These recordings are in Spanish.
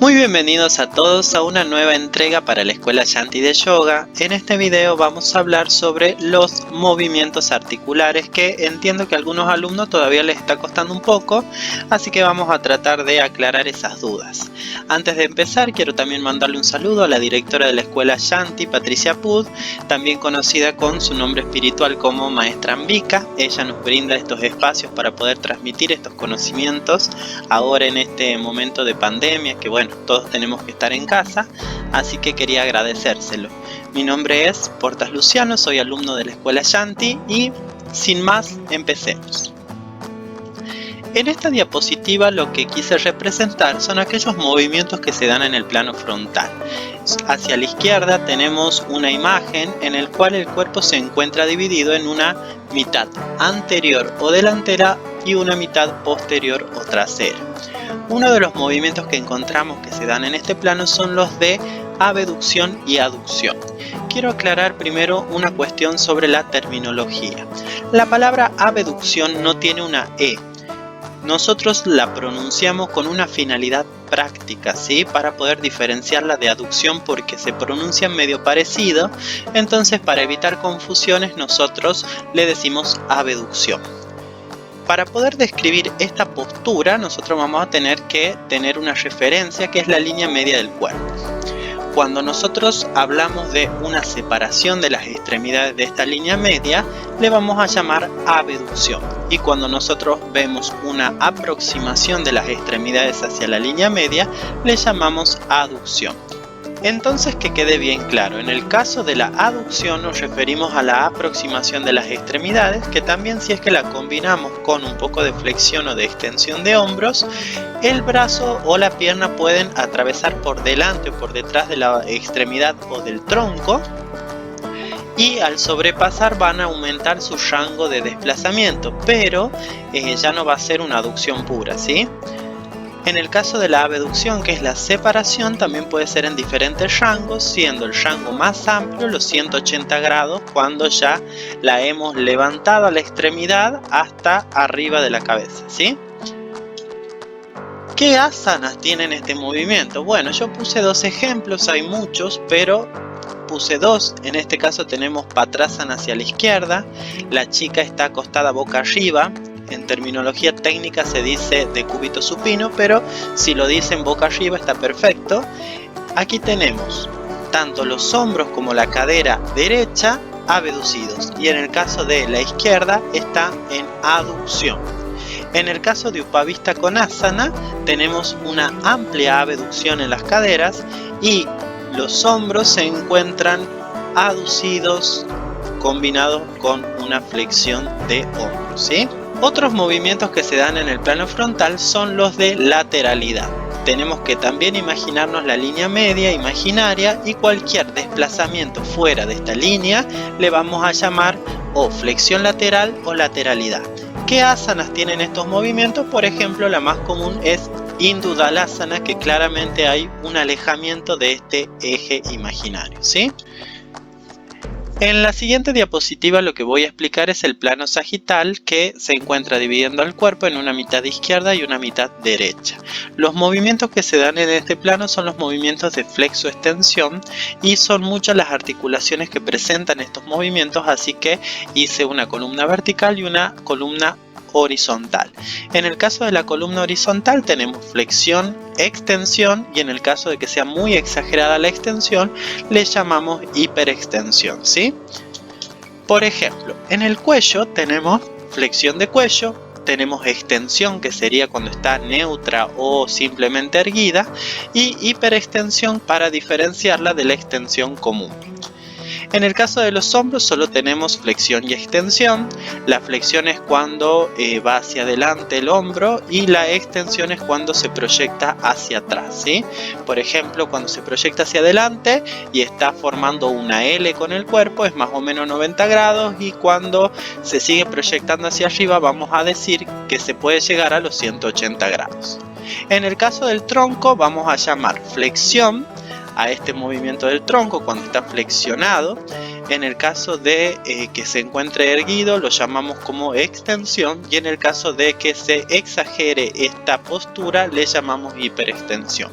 Muy bienvenidos a todos a una nueva entrega para la Escuela Shanti de Yoga. En este video vamos a hablar sobre los movimientos articulares que entiendo que a algunos alumnos todavía les está costando un poco, así que vamos a tratar de aclarar esas dudas. Antes de empezar quiero también mandarle un saludo a la directora de la Escuela Shanti, Patricia Pud, también conocida con su nombre espiritual como Maestra Ambika. Ella nos brinda estos espacios para poder transmitir estos conocimientos ahora en este momento de pandemia que bueno, todos tenemos que estar en casa, así que quería agradecérselo. Mi nombre es Portas Luciano, soy alumno de la Escuela Shanti y sin más, empecemos. En esta diapositiva lo que quise representar son aquellos movimientos que se dan en el plano frontal. Hacia la izquierda tenemos una imagen en la cual el cuerpo se encuentra dividido en una mitad anterior o delantera y una mitad posterior o trasera. Uno de los movimientos que encontramos que se dan en este plano son los de abducción y aducción. Quiero aclarar primero una cuestión sobre la terminología. La palabra abducción no tiene una E. Nosotros la pronunciamos con una finalidad práctica, ¿sí? Para poder diferenciarla de aducción porque se pronuncian medio parecido. Entonces, para evitar confusiones, nosotros le decimos abducción. Para poder describir esta postura, nosotros vamos a tener que tener una referencia que es la línea media del cuerpo. Cuando nosotros hablamos de una separación de las extremidades de esta línea media, le vamos a llamar abducción. Y cuando nosotros vemos una aproximación de las extremidades hacia la línea media, le llamamos aducción. Entonces, que quede bien claro, en el caso de la aducción nos referimos a la aproximación de las extremidades, que también si es que la combinamos con un poco de flexión o de extensión de hombros, el brazo o la pierna pueden atravesar por delante o por detrás de la extremidad o del tronco, y al sobrepasar van a aumentar su rango de desplazamiento, pero ya no va a ser una aducción pura, ¿sí? En el caso de la abducción, que es la separación, también puede ser en diferentes rangos, siendo el rango más amplio los 180 grados cuando ya la hemos levantado a la extremidad hasta arriba de la cabeza, ¿sí? ¿Qué asanas tienen este movimiento? Bueno, yo puse dos ejemplos, hay muchos, pero puse dos. En este caso tenemos Patrasana hacia la izquierda, la chica está acostada boca arriba. En terminología técnica se dice de cúbito supino, pero si lo dicen boca arriba está perfecto. Aquí tenemos tanto los hombros como la cadera derecha abducidos y en el caso de la izquierda está en aducción. En el caso de Upavista Konasana tenemos una amplia abducción en las caderas y los hombros se encuentran aducidos combinados con una flexión de hombros, ¿sí? Otros movimientos que se dan en el plano frontal son los de lateralidad. Tenemos que también imaginarnos la línea media imaginaria y cualquier desplazamiento fuera de esta línea le vamos a llamar o flexión lateral o lateralidad. ¿Qué asanas tienen estos movimientos? Por ejemplo, la más común es Indudalasana, que claramente hay un alejamiento de este eje imaginario, ¿sí? En la siguiente diapositiva lo que voy a explicar es el plano sagital que se encuentra dividiendo el cuerpo en una mitad izquierda y una mitad derecha. Los movimientos que se dan en este plano son los movimientos de flexo-extensión y son muchas las articulaciones que presentan estos movimientos, así que hice una columna vertical y una columna horizontal. En el caso de la columna horizontal tenemos flexión, extensión y en el caso de que sea muy exagerada la extensión le llamamos hiperextensión, ¿sí? Por ejemplo, en el cuello tenemos flexión de cuello, tenemos extensión que sería cuando está neutra o simplemente erguida y hiperextensión para diferenciarla de la extensión común. En el caso de los hombros solo tenemos flexión y extensión. La flexión es cuando va hacia adelante el hombro y la extensión es cuando se proyecta hacia atrás, ¿sí? Por ejemplo, cuando se proyecta hacia adelante y está formando una L con el cuerpo es más o menos 90 grados y cuando se sigue proyectando hacia arriba vamos a decir que se puede llegar a los 180 grados. En el caso del tronco vamos a llamar flexión a este movimiento del tronco cuando está flexionado. En el caso de que se encuentre erguido lo llamamos como extensión y en el caso de que se exagere esta postura le llamamos hiperextensión.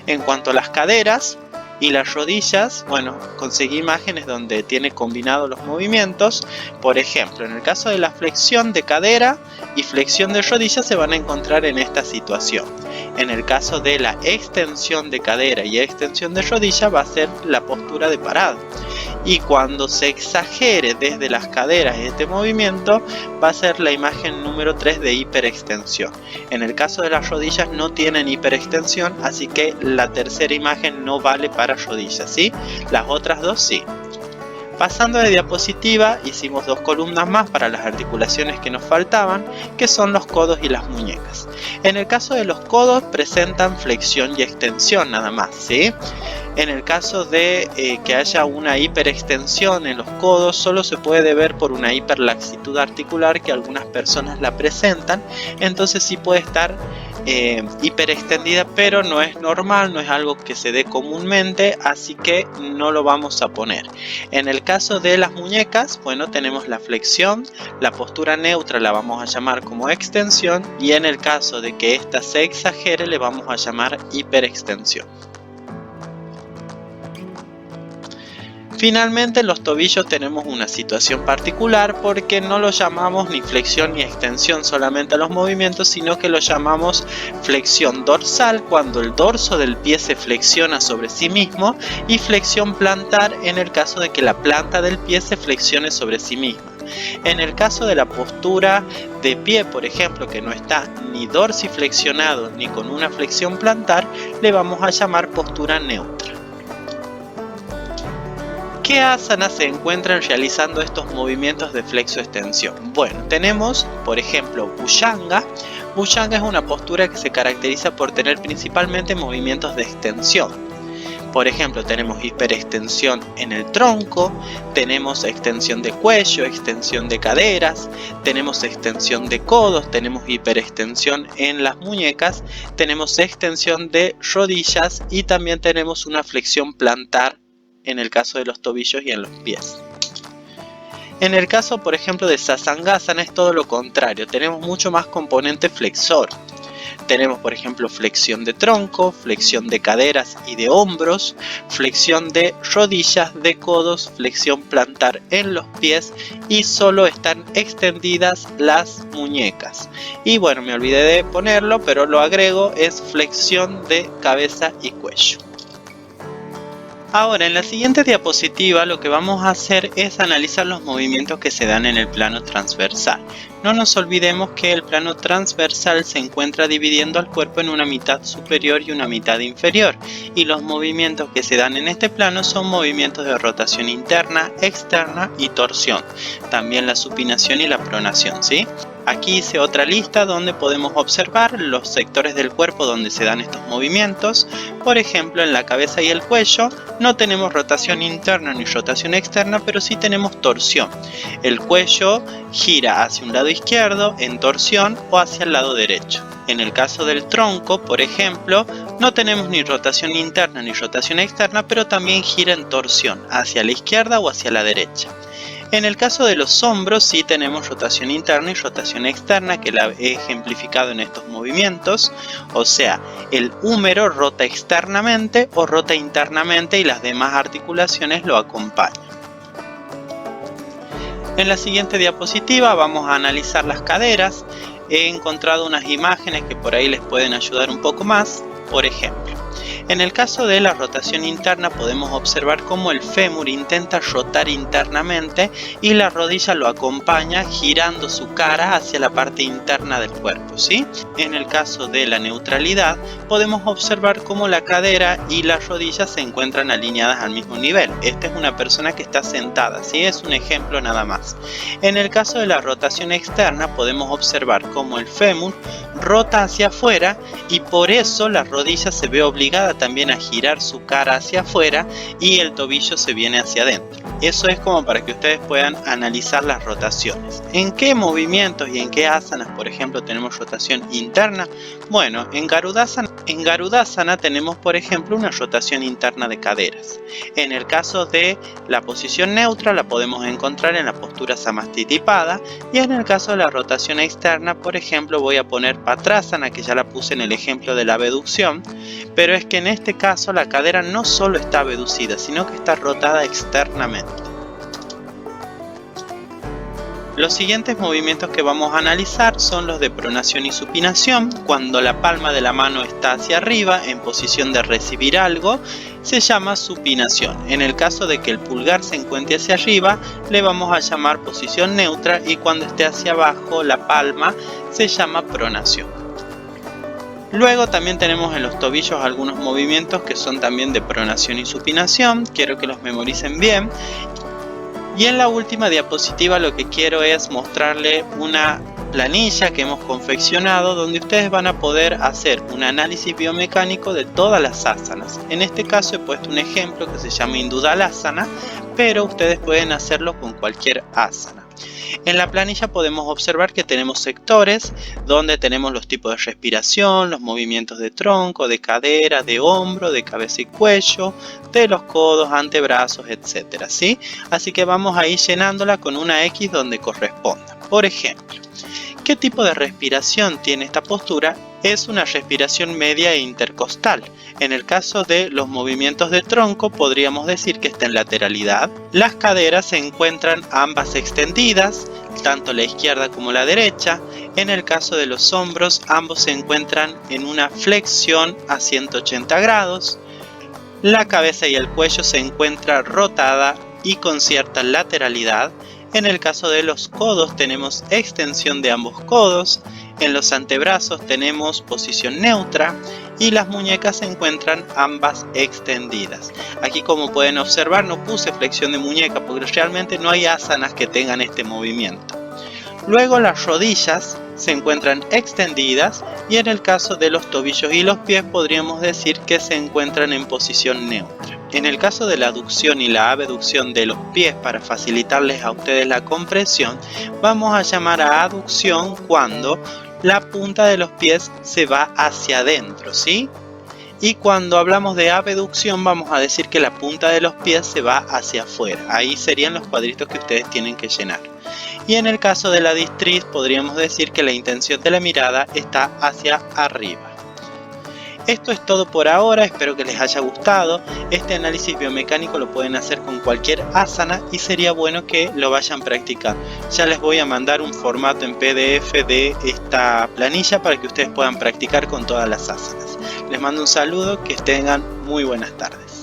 En cuanto a las caderas y las rodillas, bueno, conseguí imágenes donde tiene combinados los movimientos. Por ejemplo, en el caso de la flexión de cadera y flexión de rodilla se van a encontrar en esta situación. En el caso de la extensión de cadera y extensión de rodilla va a ser la postura de parado. Y cuando se exagere desde las caderas este movimiento va a ser la imagen número 3 de hiperextensión. En el caso de las rodillas no tienen hiperextensión, así que la tercera imagen no vale para rodillas, ¿sí? Las otras dos sí. Pasando de diapositiva, hicimos dos columnas más para las articulaciones que nos faltaban, que son los codos y las muñecas. En el caso de los codos presentan flexión y extensión nada más, ¿sí? En el caso de que haya una hiperextensión en los codos, solo se puede ver por una hiperlaxitud articular que algunas personas la presentan, entonces sí puede estar hiperextendida, pero no es normal, no es algo que se dé comúnmente, así que no lo vamos a poner. En el caso de las muñecas, bueno, tenemos la flexión, la postura neutra la vamos a llamar como extensión, y en el caso de que ésta se exagere le vamos a llamar hiperextensión. Finalmente, en los tobillos tenemos una situación particular porque no lo llamamos ni flexión ni extensión solamente a los movimientos, sino que lo llamamos flexión dorsal cuando el dorso del pie se flexiona sobre sí mismo, y flexión plantar en el caso de que la planta del pie se flexione sobre sí misma. En el caso de la postura de pie, por ejemplo, que no está ni dorsiflexionado ni con una flexión plantar, le vamos a llamar postura neutra. ¿Qué asanas se encuentran realizando estos movimientos de flexo-extensión? Bueno, tenemos, por ejemplo, Bhujanga. Bhujanga es una postura que se caracteriza por tener principalmente movimientos de extensión. Por ejemplo, tenemos hiperextensión en el tronco, tenemos extensión de cuello, extensión de caderas, tenemos extensión de codos, tenemos hiperextensión en las muñecas, tenemos extensión de rodillas y también tenemos una flexión plantar en el caso de los tobillos y en los pies. En el caso, por ejemplo, de Sasangasana es todo lo contrario, tenemos mucho más componente flexor. Tenemos, por ejemplo, flexión de tronco, flexión de caderas y de hombros, flexión de rodillas, de codos, flexión plantar en los pies, y solo están extendidas las muñecas. Y bueno, me olvidé de ponerlo, pero lo agrego, es flexión de cabeza y cuello. Ahora, en la siguiente diapositiva lo que vamos a hacer es analizar los movimientos que se dan en el plano transversal. No nos olvidemos que el plano transversal se encuentra dividiendo al cuerpo en una mitad superior y una mitad inferior, y los movimientos que se dan en este plano son movimientos de rotación interna, externa y torsión, también la supinación y la pronación, ¿sí? Aquí hice otra lista donde podemos observar los sectores del cuerpo donde se dan estos movimientos. Por ejemplo, en la cabeza y el cuello no tenemos rotación interna ni rotación externa, pero sí tenemos torsión. El cuello gira hacia un lado izquierdo en torsión o hacia el lado derecho. En el caso del tronco, por ejemplo, no tenemos ni rotación interna ni rotación externa, pero también gira en torsión hacia la izquierda o hacia la derecha. En el caso de los hombros sí tenemos rotación interna y rotación externa, que la he ejemplificado en estos movimientos, o sea, el húmero rota externamente o rota internamente y las demás articulaciones lo acompañan. En la siguiente diapositiva vamos a analizar las caderas. He encontrado unas imágenes que por ahí les pueden ayudar un poco más. Por ejemplo, en el caso de la rotación interna podemos observar cómo el fémur intenta rotar internamente y la rodilla lo acompaña girando su cara hacia la parte interna del cuerpo, ¿sí? En el caso de la neutralidad podemos observar cómo la cadera y la rodilla se encuentran alineadas al mismo nivel. Esta es una persona que está sentada, ¿sí? Es un ejemplo nada más. En el caso de la rotación externa podemos observar cómo el fémur rota hacia afuera y por eso la rodilla se ve obligada también a girar su cara hacia afuera y el tobillo se viene hacia adentro. Eso es como para que ustedes puedan analizar las rotaciones. ¿En qué movimientos y en qué asanas, por ejemplo, tenemos rotación interna? Bueno, en Garudasana tenemos, por ejemplo, una rotación interna de caderas. En el caso de la posición neutra la podemos encontrar en la postura Samastitipada, y en el caso de la rotación externa, por ejemplo, voy a poner Patrasana, que ya la puse en el ejemplo de la abducción, pero es que en este caso la cadera no solo está abducida, sino que está rotada externamente. Los siguientes movimientos que vamos a analizar son los de pronación y supinación. Cuando la palma de la mano está hacia arriba en posición de recibir algo, se llama supinación. En el caso de que el pulgar se encuentre hacia arriba, le vamos a llamar posición neutra, y cuando esté hacia abajo la palma se llama pronación. Luego también tenemos en los tobillos algunos movimientos que son también de pronación y supinación. Quiero que los memoricen bien. Y en la última diapositiva lo que quiero es mostrarle una planilla que hemos confeccionado, donde ustedes van a poder hacer un análisis biomecánico de todas las asanas. En este caso he puesto un ejemplo que se llama Indudalasana, pero ustedes pueden hacerlo con cualquier asana. En la planilla podemos observar que tenemos sectores donde tenemos los tipos de respiración, los movimientos de tronco, de cadera, de hombro, de cabeza y cuello, de los codos, antebrazos, etc. ¿Sí? Así que vamos a ir llenándola con una X donde corresponda. Por ejemplo, ¿qué tipo de respiración tiene esta postura? Es una respiración media e intercostal. En el caso de los movimientos de tronco podríamos decir que está en lateralidad. Las caderas se encuentran ambas extendidas, tanto la izquierda como la derecha. En el caso de los hombros, ambos se encuentran en una flexión a 180 grados. La cabeza y el cuello se encuentran rotada y con cierta lateralidad. En el caso de los codos tenemos extensión de ambos codos. En los antebrazos tenemos posición neutra y las muñecas se encuentran ambas extendidas. Aquí, como pueden observar, no puse flexión de muñeca porque realmente no hay asanas que tengan este movimiento. Luego las rodillas se encuentran extendidas, y en el caso de los tobillos y los pies podríamos decir que se encuentran en posición neutra. En el caso de la aducción y la abducción de los pies, para facilitarles a ustedes la comprensión, vamos a llamar a aducción cuando la punta de los pies se va hacia adentro, ¿sí? Y cuando hablamos de abducción vamos a decir que la punta de los pies se va hacia afuera. Ahí serían los cuadritos que ustedes tienen que llenar. Y en el caso de la distriz podríamos decir que la intención de la mirada está hacia arriba. Esto es todo por ahora, espero que les haya gustado. Este análisis biomecánico lo pueden hacer con cualquier asana y sería bueno que lo vayan practicando. Ya les voy a mandar un formato en PDF de esta planilla para que ustedes puedan practicar con todas las asanas. Les mando un saludo, que tengan muy buenas tardes.